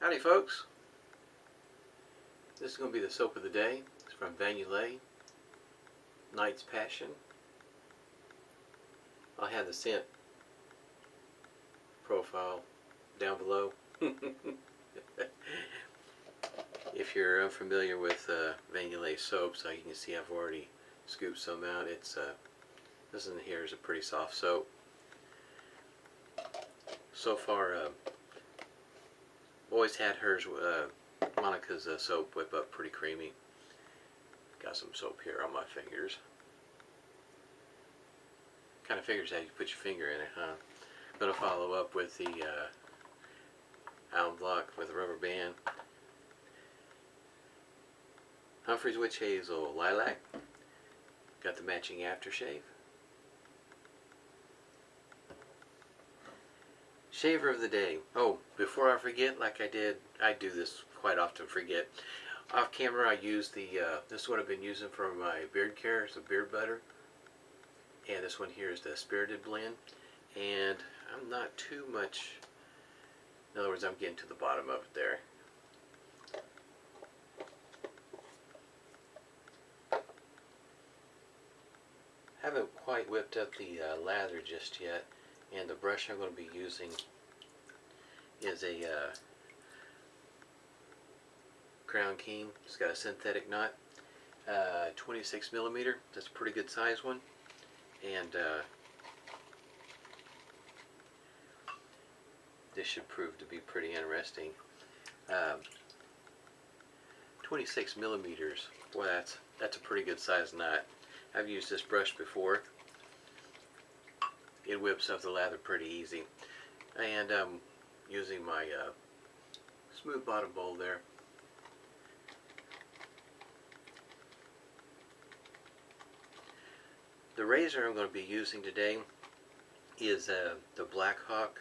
Howdy folks, this is going to be the soap of the day. It's from Yulay, Night's Passion. I'll have the scent profile down below. If you're unfamiliar with Yulay soaps, you can see I've already scooped some out. This one here is a pretty soft soap. So far, always had hers, Monica's soap whip up pretty creamy. Got some soap here on my fingers. Kind of figures how you put your finger in it, huh? I'm going to follow up with the alum block with a rubber band. Humphrey's Witch Hazel Lilac. Got the matching aftershave. Shaver of the day. Oh, before I forget, like I do this quite often, forget. Off camera I use this is what I've been using for my beard care. It's a beard butter. And this one here is the Spirited blend. And I'm not too much, in other words, I'm getting to the bottom of it there. Haven't quite whipped up the lather just yet, and the brush I'm going to be using is a Crown King. It's got a synthetic knot, 26 millimeter. That's a pretty good size one, and this should prove to be pretty interesting. 26 millimeters. Boy, that's a pretty good size knot. I've used this brush before. It whips up the lather pretty easy. And I'm using my smooth bottom bowl there. The razor I'm going to be using today is the Black Hawk.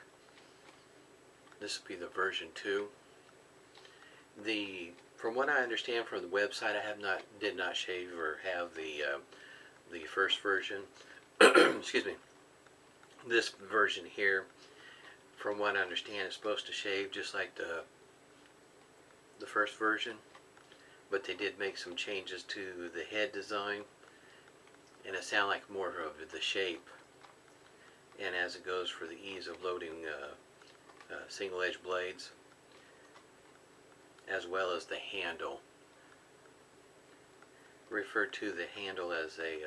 This will be the version 2. From what I understand from the website, I did not shave or have the first version. Excuse me. This version here, from what I understand, is supposed to shave just like the first version, but they did make some changes to the head design, and it sounds like more of the shape. And as it goes for the ease of loading single edge blades, as well as the handle. Refer to the handle as a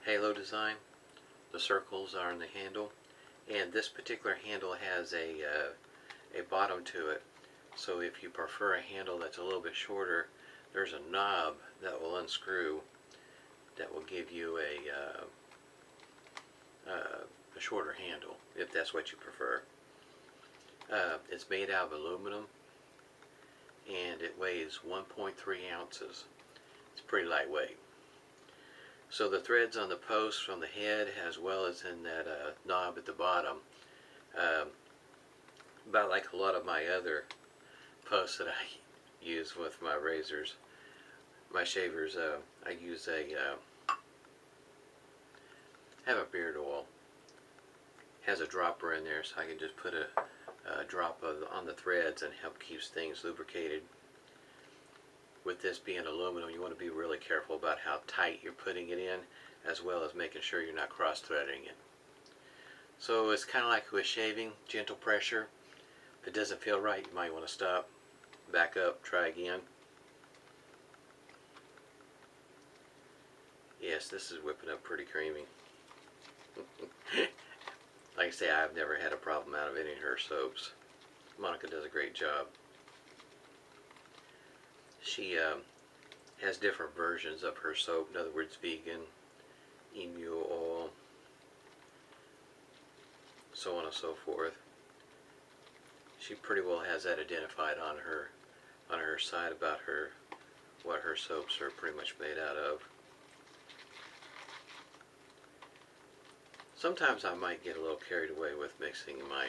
halo design. The circles are in the handle, and this particular handle has a bottom to it. So if you prefer a handle that's a little bit shorter, there's a knob that will unscrew that will give you a shorter handle, if that's what you prefer. It's made out of aluminum, and it weighs 1.3 ounces. It's pretty lightweight. So the threads on the post from the head, as well as in that knob at the bottom, about like a lot of my other posts that I use with my razors, my shavers, I use have a beard oil. Has a dropper in there, so I can just put a drop on the threads and help keeps things lubricated. With this being aluminum, you want to be really careful about how tight you're putting it in, as well as making sure you're not cross-threading it. So it's kind of like with shaving, gentle pressure. If it doesn't feel right, you might want to stop, back up, try again. Yes, this is whipping up pretty creamy. Like I say, I've never had a problem out of any of her soaps. Monica does a great job. She has different versions of her soap, in other words, vegan, emu oil, so on and so forth. She pretty well has that identified on her site about what her soaps are pretty much made out of. Sometimes I might get a little carried away with mixing my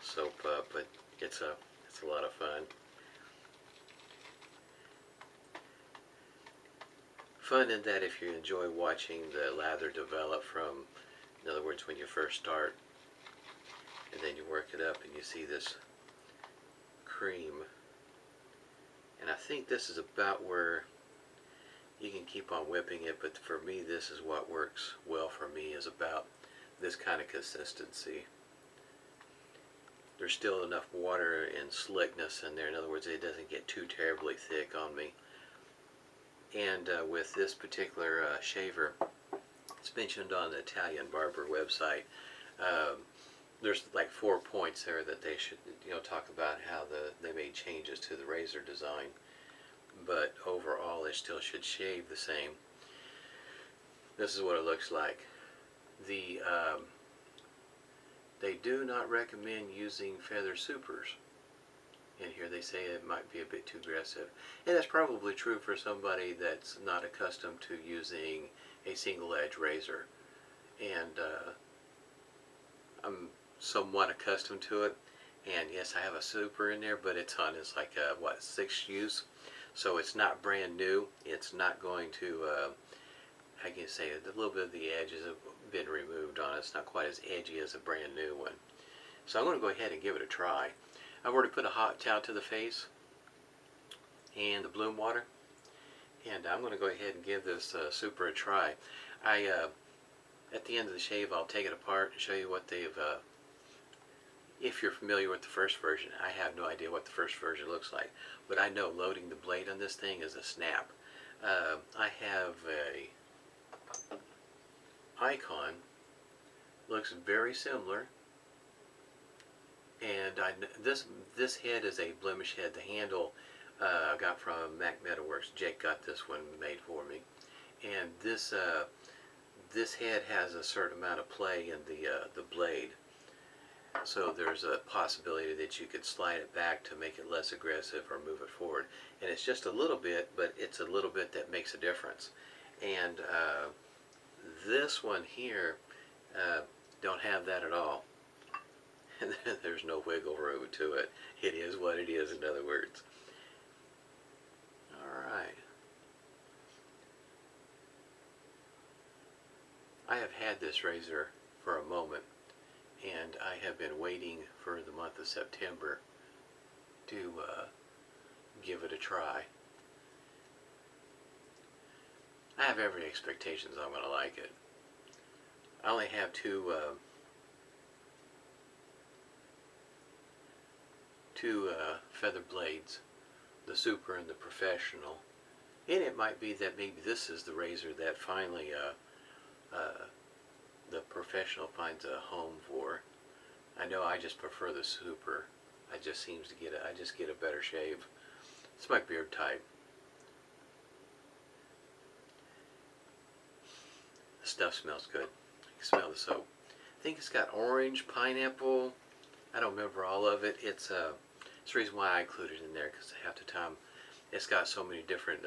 soap up, but it's a lot of fun. Fun in that if you enjoy watching the lather develop from, in other words, when you first start, and then you work it up and you see this cream. And I think this is about where you can keep on whipping it, but for me this is what works well for me, is about this kind of consistency. There's still enough water and slickness in there. In other words, it doesn't get too terribly thick on me. And with this particular shaver, it's mentioned on the Italian barber website. There's like 4 points there that they should, talk about how they made changes to the razor design. But overall, it still should shave the same. This is what it looks like. They do not recommend using feather supers. In here they say it might be a bit too aggressive. And that's probably true for somebody that's not accustomed to using a single edge razor. And I'm somewhat accustomed to it. And yes, I have a super in there, but it's on its like what, 6th use. So it's not brand new. It's not going to, how can you say it, a little bit of the edges have been removed on it. It's not quite as edgy as a brand new one. So I'm going to go ahead and give it a try. I've already put a hot towel to the face and the bloom water, and I'm going to go ahead and give this super a try. At the end of the shave, I'll take it apart and show you what they've, if you're familiar with the first version. I have no idea what the first version looks like, but I know loading the blade on this thing is a snap. I have a Icon, looks very similar, and this head is a blemish head. The handle I got from Mac Metalworks. Jake got this one made for me, and this head has a certain amount of play in the blade. So there's a possibility that you could slide it back to make it less aggressive or move it forward. And it's just a little bit, but it's a little bit that makes a difference. And this one here don't have that at all. There's no wiggle room to it. It is what it is, in other words. Alright. I have had this razor for a moment, and I have been waiting for the month of September to give it a try. I have every expectation I'm going to like it. I only have two feather blades, the super and the professional, and it might be that maybe this is the razor that finally the professional finds a home for. I know I just prefer the super. I just get a better shave. It's my beard type. The stuff smells good. You can smell the soap. I think it's got orange, pineapple. I don't remember all of it. It's the reason why I included it in there, because half the time it's got so many different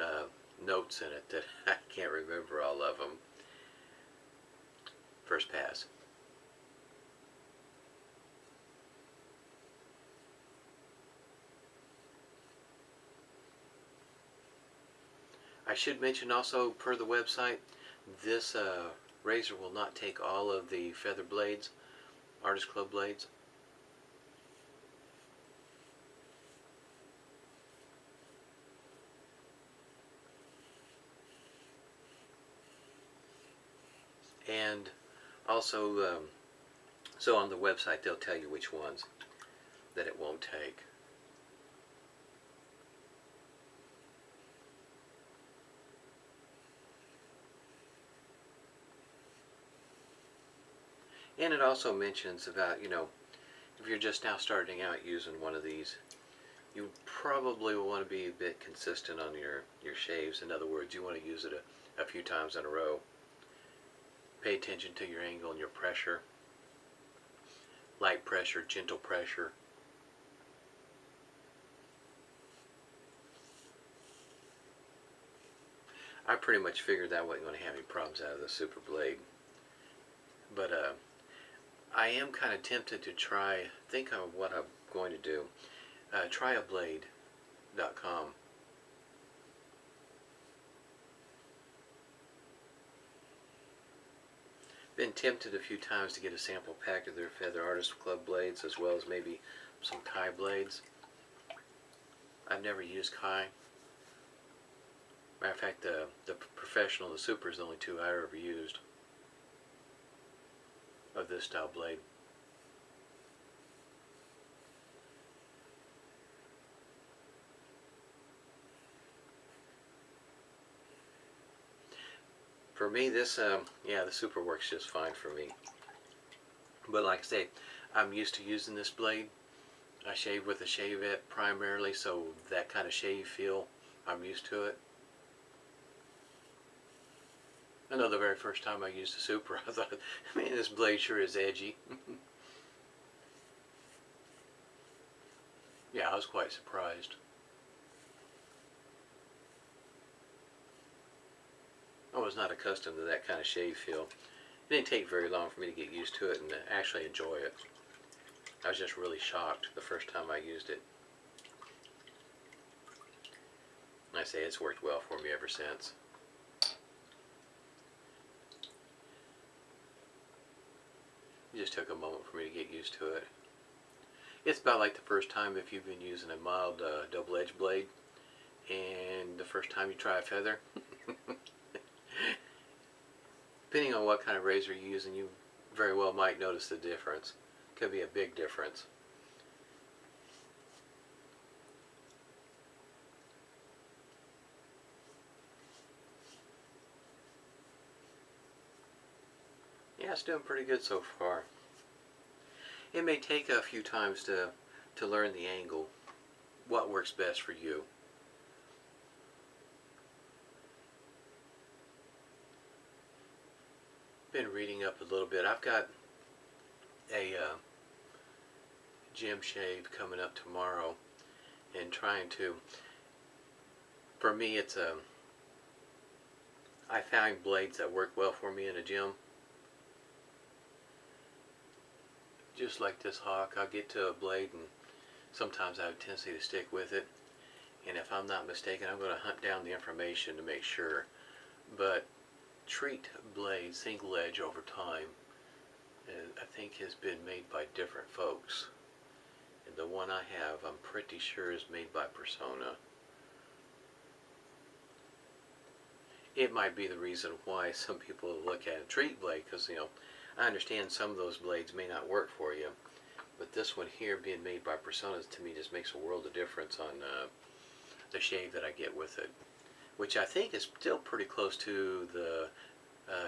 notes in it that I can't remember all of them. First pass. I should mention also, per the website, this razor will not take all of the feather blades, Artist Club blades. And also, so on the website they'll tell you which ones that it won't take. And it also mentions about, if you're just now starting out using one of these, you probably will want to be a bit consistent on your shaves. In other words, you want to use it a few times in a row. Pay attention to your angle and your pressure. Light pressure, gentle pressure. I pretty much figured that wasn't going to have any problems out of the super blade. But I am kind of tempted to try, think of what I'm going to do. Tryablade.com. Been tempted a few times to get a sample pack of their Feather Artist Club blades, as well as maybe some Thai blades. I've never used Kai. Matter of fact, the professional and the super is the only two I've ever used of this style blade. For me, this, yeah, the super works just fine for me. But like I say, I'm used to using this blade. I shave with a shavette primarily, so that kind of shave feel, I'm used to it. I know the very first time I used the super, I thought, man, this blade sure is edgy. Yeah, I was quite surprised. I was not accustomed to that kind of shave feel. It didn't take very long for me to get used to it and actually enjoy it. I was just really shocked the first time I used it. And I say it's worked well for me ever since. It just took a moment for me to get used to it. It's about like the first time if you've been using a mild double-edged blade and the first time you try a feather. Depending on what kind of razor you're using, you very well might notice the difference. Could be a big difference. Yeah, it's doing pretty good so far. It may take a few times to learn the angle, what works best for you. Been reading up a little bit. I've got a gym shave coming up tomorrow, and trying to, for me it's I find blades that work well for me in a gym. Just like this Hawk, I'll get to a blade and sometimes I have a tendency to stick with it, and if I'm not mistaken I'm going to hunt down the information to make sure. But treat blade single edge over time, I think has been made by different folks, and the one I have I'm pretty sure is made by Persona. It might be the reason why some people look at a treat blade, because you know, I understand some of those blades may not work for you, but this one here being made by Persona to me just makes a world of difference on the shave that I get with it, which I think is still pretty close to the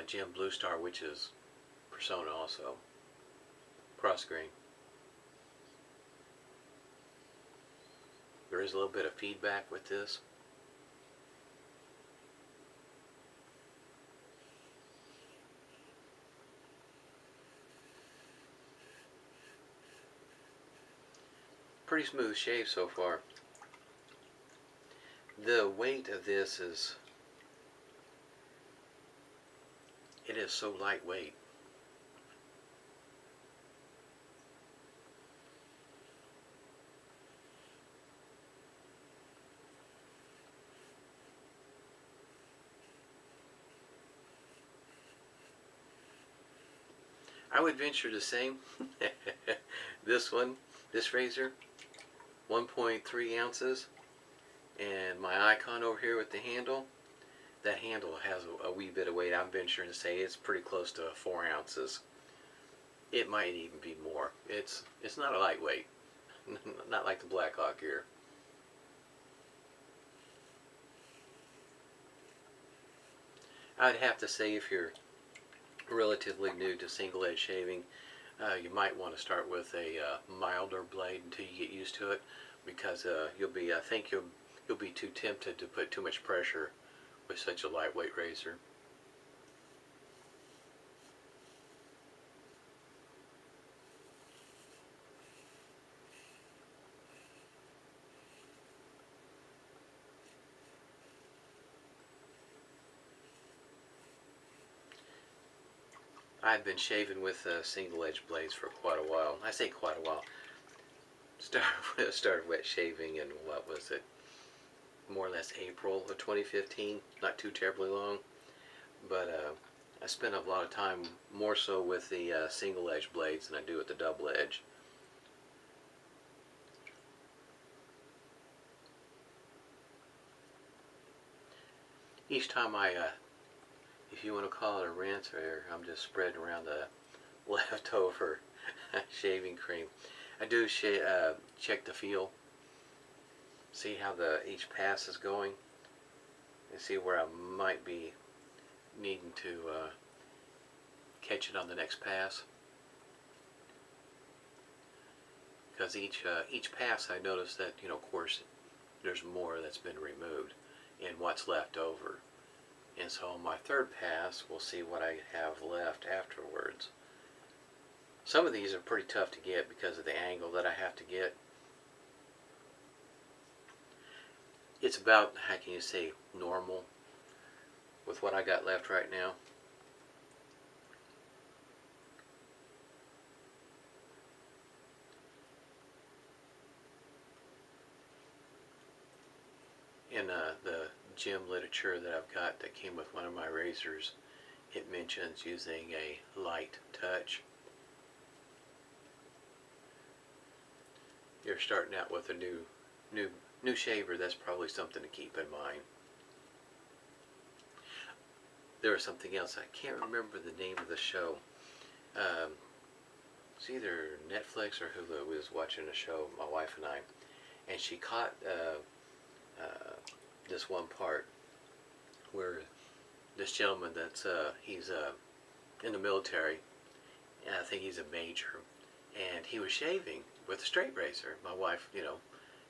Gem Blue Star, which is Persona also. Cross grain. There is a little bit of feedback with this. Pretty smooth shave so far. The weight of this is, it is so lightweight. I would venture to say this one, this razor, 1.3 ounces, and my icon over here with the handle, that handle has a wee bit of weight. I'm venturing to say it's pretty close to 4 ounces. It might even be more. It's not a lightweight, not like the Black Hawk here. I'd have to say if you're relatively new to single edge shaving, you might want to start with a milder blade until you get used to it, because you'll be, I think you'll be too tempted to put too much pressure with such a lightweight razor. I've been shaving with single edge blades for quite a while. I say quite a while. Started wet shaving in, what was it, more or less April of 2015, not too terribly long, but I spent a lot of time more so with the single edge blades than I do with the double edge. each time I, if you want to call it a rinse, or I'm just spreading around the leftover shaving cream, I do check the feel, see how each pass is going, and see where I might be needing to catch it on the next pass. Because each pass, I notice that, you know, of course, there's more that's been removed and what's left over. And so on my third pass, we'll see what I have left afterwards. Some of these are pretty tough to get because of the angle that I have to get. It's about, how can you say, normal with what I got left right now. In the gym literature that I've got that came with one of my razors, it mentions using a light touch. You're starting out with a new shaver, that's probably something to keep in mind. There was something else, I can't remember the name of the show. It's either Netflix or Hulu. We was watching a show, my wife and I, and she caught this one part where this gentleman that's he's in the military, and I think he's a major, and he was shaving with a straight razor. My wife, you know,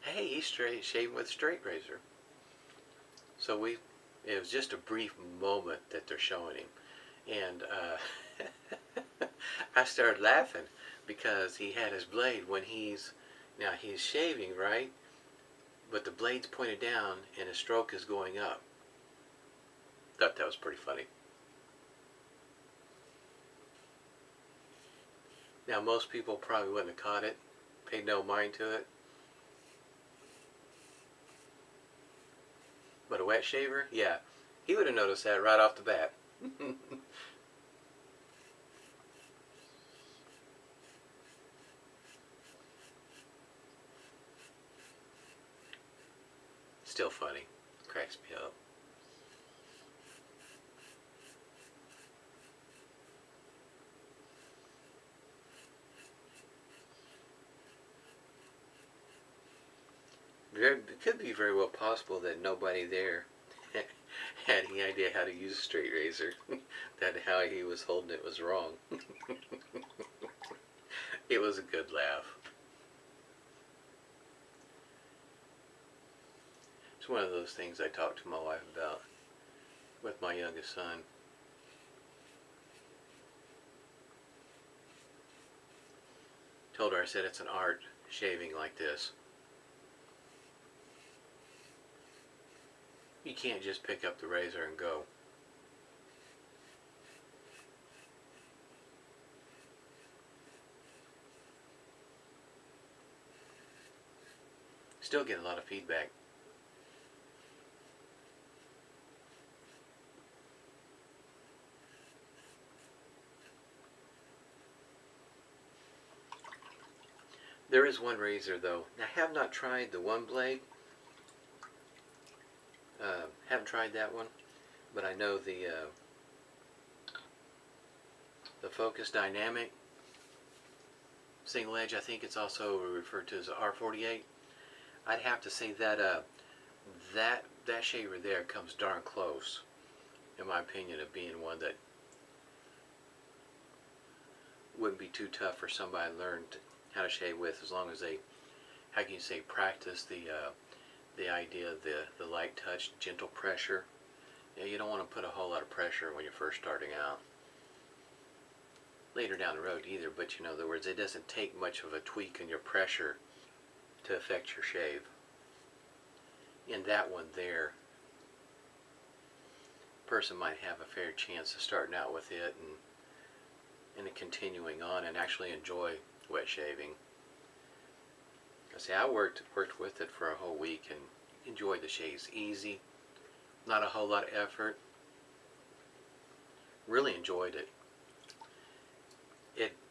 hey, he's shaving with a straight razor. So it was just a brief moment that they're showing him, and I started laughing because he had his blade when he's shaving, right? But the blade's pointed down and his stroke is going up. Thought that was pretty funny. Now most people probably wouldn't have caught it, paid no mind to it. But a wet shaver, yeah, he would have noticed that right off the bat. Still funny. Cracks me up. It could be very well possible that nobody there had any idea how to use a straight razor. That how he was holding it was wrong. It was a good laugh. It's one of those things I talked to my wife about with my youngest son. Told her, I said, it's an art shaving like this. You can't just pick up the razor and go. Still get a lot of feedback. There is one razor though. I have not tried the one blade. Haven't tried that one, but I know the Focus Dynamic single edge. I think it's also referred to as R48. I'd have to say that that shaver there comes darn close, in my opinion, of being one that wouldn't be too tough for somebody to learn how to shave with, as long as they, how can you say, practice the idea of the light touch, gentle pressure. Yeah, you don't want to put a whole lot of pressure when you're first starting out. Later down the road either, but you know, in other words, it doesn't take much of a tweak in your pressure to affect your shave. In that one there, a person might have a fair chance of starting out with it and continuing on and actually enjoy wet shaving. I say I worked with it for a whole week and enjoyed the shaves. Easy, not a whole lot of effort. Really enjoyed it.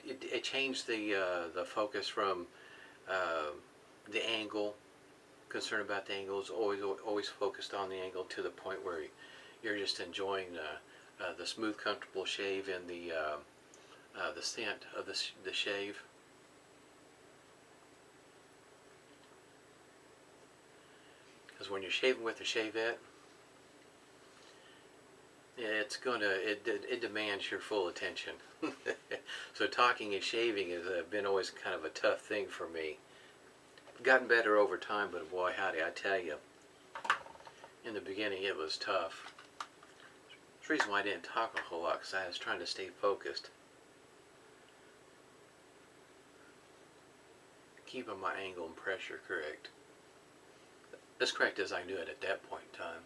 It changed the focus from the angle, concern about the angles, always focused on the angle, to the point where you're just enjoying the smooth, comfortable shave and the scent of the shave. Because when you're shaving with a shavette, it demands your full attention. So talking and shaving has been always kind of a tough thing for me. Gotten better over time, but boy howdy, I tell you, in the beginning it was tough. That's the reason why I didn't talk a whole lot, because I was trying to stay focused, keeping my angle and pressure correct, as correct as I knew it at that point in time.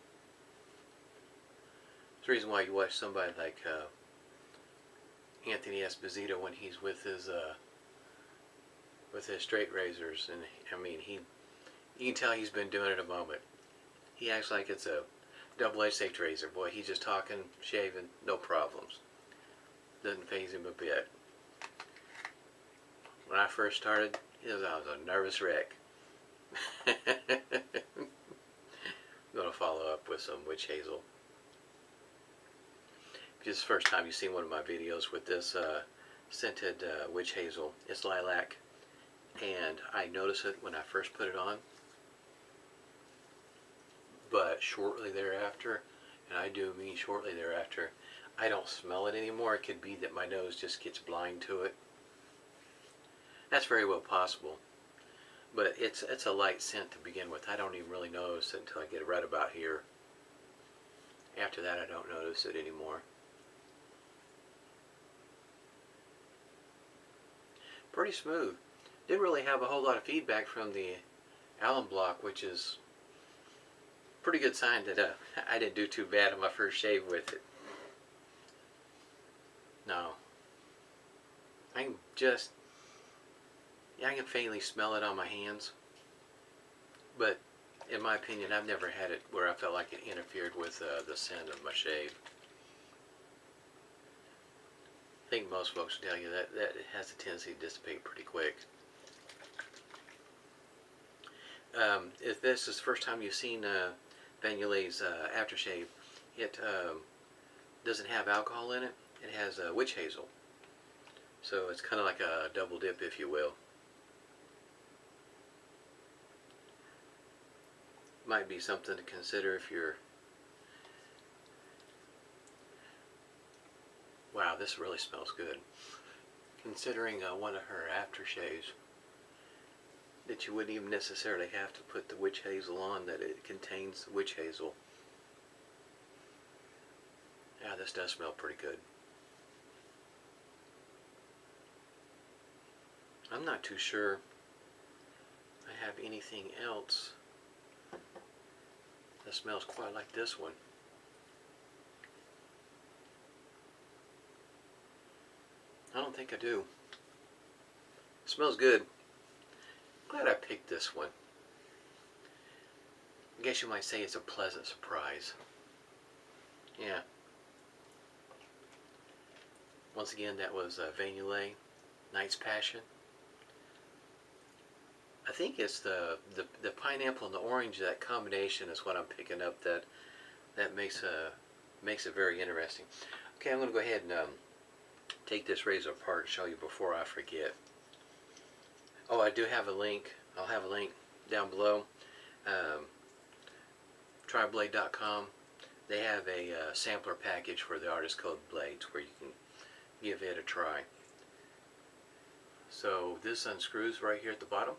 That's the reason why you watch somebody like Anthony Esposito when he's with his straight razors, and I mean, you can tell he's been doing it a moment. He acts like it's a double-edged safety razor. Boy, he's just talking, shaving, no problems. Doesn't faze him a bit. When I first started, I was a nervous wreck. I'm going to follow up with some witch hazel. If this is the first time you've seen one of my videos with this scented witch hazel, it's lilac. And I notice it when I first put it on, but shortly thereafter, and I do mean shortly thereafter, I don't smell it anymore. It could be that my nose just gets blind to it. That's very well possible, but it's a light scent to begin with. I don't even really notice it until I get it right about here. After that, I don't notice it anymore. Pretty smooth. Didn't really have a whole lot of feedback from the alum block, which is a pretty good sign that I didn't do too bad on my first shave with it. No. I can faintly smell it on my hands, but in my opinion, I've never had it where I felt like it interfered with the scent of my shave. I think most folks will tell you that it has a tendency to dissipate pretty quick. If this is the first time you've seen Yulay's aftershave, it doesn't have alcohol in it. It has witch hazel. So it's kind of like a double dip, if you will. Might be something to consider if you're... Wow, this really smells good. Considering one of her aftershaves, that you wouldn't even necessarily have to put the witch hazel on, that it contains witch hazel. Yeah, this does smell pretty good. I'm not too sure I have anything else that smells quite like this one. I don't think I do. It smells good. Glad I picked this one. I guess you might say it's a pleasant surprise. Yeah. Once again, that was Yulay, Night's Passion. I think it's the pineapple and the orange. That combination is what I'm picking up. That makes it very interesting. Okay, I'm going to go ahead and take this razor apart and show you before I forget. Oh, I do have a link. I'll have a link down below. Tryblade.com. They have a sampler package for the artist code blades where you can give it a try. So this unscrews right here at the bottom.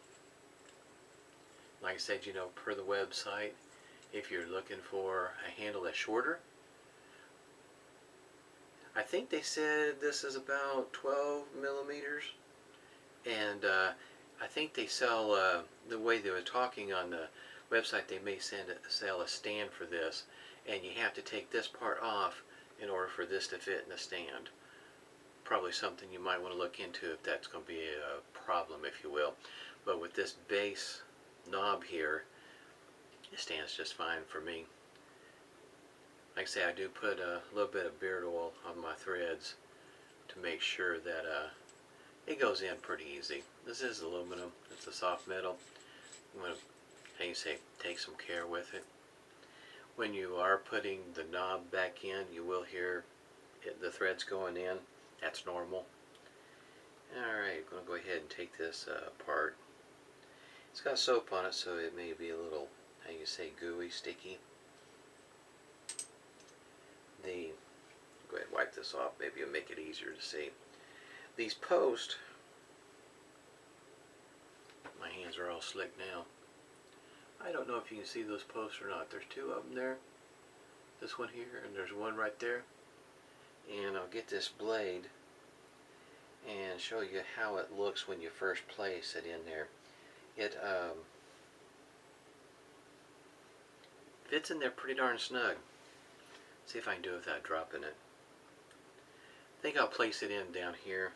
Like I said, you know, per the website, if you're looking for a handle that's shorter, I think they said this is about 12 millimeters, and I think they sell, the way they were talking on the website, they may sell a stand for this, and you have to take this part off in order for this to fit in the stand. Probably something you might want to look into if that's going to be a problem, if you will. But with this base knob here, it stands just fine for me. Like I say, I do put a little bit of beard oil on my threads to make sure that it goes in pretty easy. This is aluminum. It's a soft metal. I'm going to, how you say, take some care with it. when you are putting the knob back in, you will hear the threads going in. That's normal. Alright, I'm going to go ahead and take this apart. It's got soap on it, so it may be a little, how you say, gooey, sticky. Go ahead and wipe this off, maybe it'll make it easier to see. These posts, my hands are all slick now. I don't know if you can see those posts or not. There's two of them there. This one here, and there's one right there. And I'll get this blade and show you how it looks when you first place it in there. It fits in there pretty darn snug. See if I can do it without dropping it. I think I'll place it in down here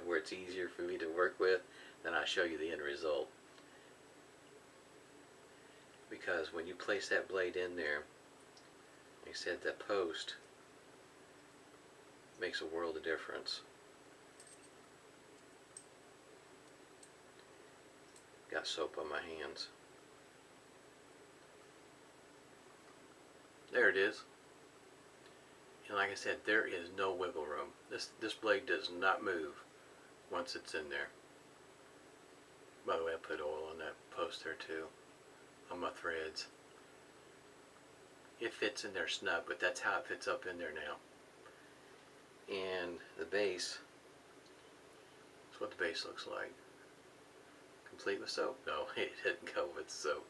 where it's easier for me to work with, then I'll show you the end result. Because when you place that blade in there, like I said, that post makes a world of difference. Got soap on my hands. There it is. And like I said, there is no wiggle room. This blade does not move once it's in there. By the way, I put oil on that post there too, on my threads. It fits in there snug, but that's how it fits up in there now. And the base, that's what the base looks like. Complete with soap? No, it didn't go with soap.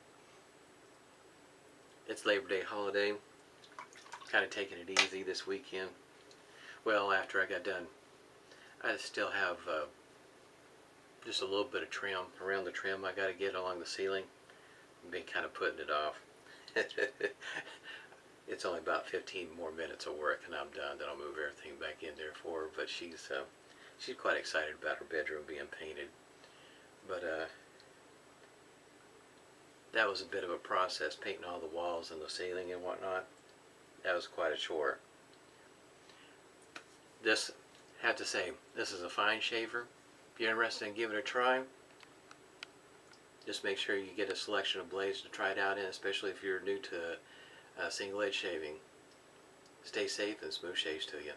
It's Labor Day holiday. Kind of taking it easy this weekend. Well, after I got done, I still have just a little bit of trim around the trim I got to get along the ceiling. I've been kind of putting it off. It's only about 15 more minutes of work and I'm done. Then I'll move everything back in there for her. But she's quite excited about her bedroom being painted. But that was a bit of a process, painting all the walls and the ceiling and whatnot. That was quite a chore. This, I have to say, this is a fine shaver. If you're interested in giving it a try, just make sure you get a selection of blades to try it out in, especially if you're new to single edge shaving. Stay safe and smooth shaves to you.